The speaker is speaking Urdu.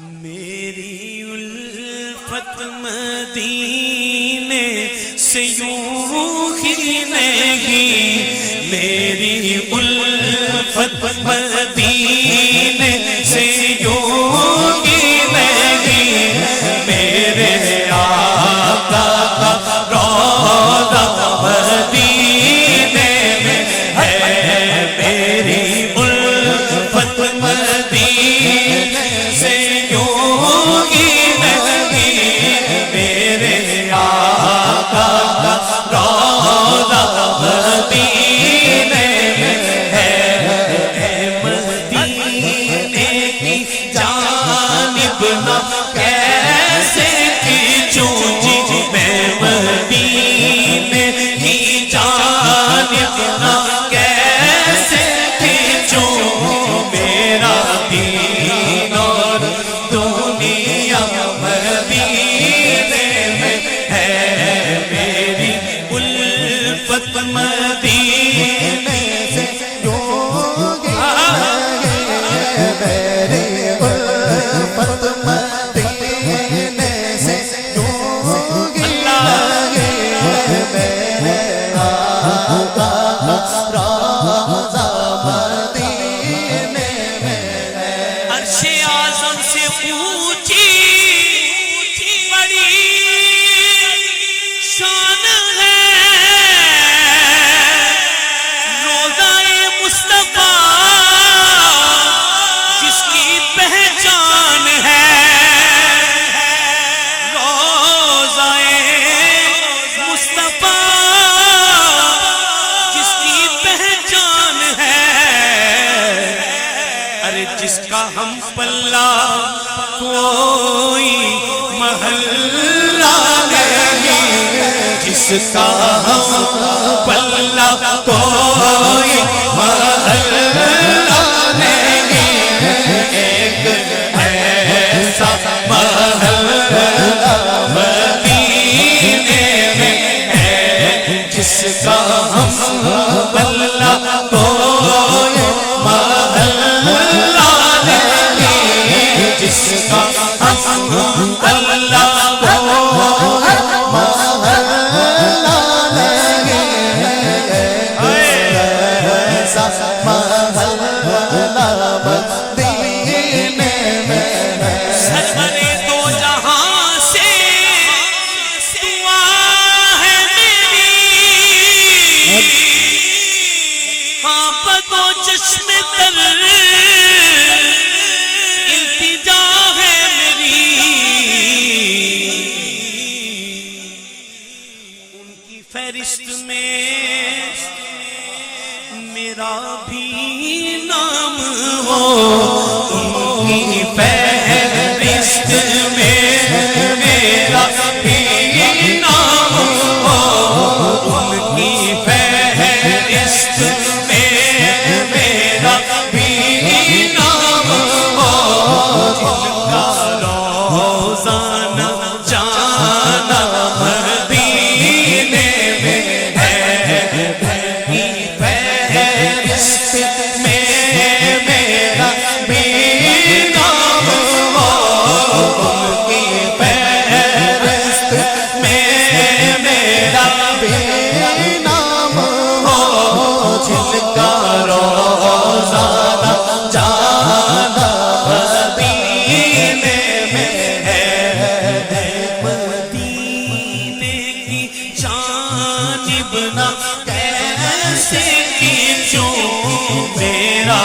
میری الفت مدینے سے یوں ہی نہیں، میری الفت مدینے سے یوں ہی نہیں، میرے آقا کا روضہ مدینے میں ہے، میری الفت مدینے سے یوں ہی نہیں، میرے آقا کا روضہ مدینے میں ہے، مدینے کی جانب نہ کیسے کھینچوں جی، میں مدینے کی جانب نہ کیسے کھینچوں، میرا دین اور دنیا مدینے میں ہے، میری الفت مدینے سے یوں ہی میری الفت مدینے سے یوں ہی میرے آقا کا روضہ مدینے میں ہے۔ عرش اعظم سے اونچی بڑی شان ہے، روضہ مصطفیٰ جس کی پہچان ہے، روضہ مصطفیٰ جس کی پہچان ہے، ارے جس کا ہم پلہ کوئی محلہ نہیں، جس کا ہم پلہ کوئی محلہ نہیں، ایک ایسا محلہ مدینے میں ہے، جس کا ہم پلہ کوئی محلہ نہیں، جس کا ہم پلہ کوئی ایسا محلہ مدینے میں ہے۔ سرور دو جہاں سے دعا ہے میری، ہاں بدو چشم تر التجا ہے میری، ان کی فہرست میں میرا بھی نام ہو، ان کی فہرست میں میرا بھی نام ہو، ان کی فہرست میں میرا بھی نام ہو، جن کا روزانہ جانا مدینے میں ہے، کی فہرست میں میرا بھی نام ہو، ان کی فہرست میں میرا بھی نام ہو، جن کا روزانہ جانا مدینے میں ہے، مدینے کی جانب نہ کیسے کھینچوں، میرا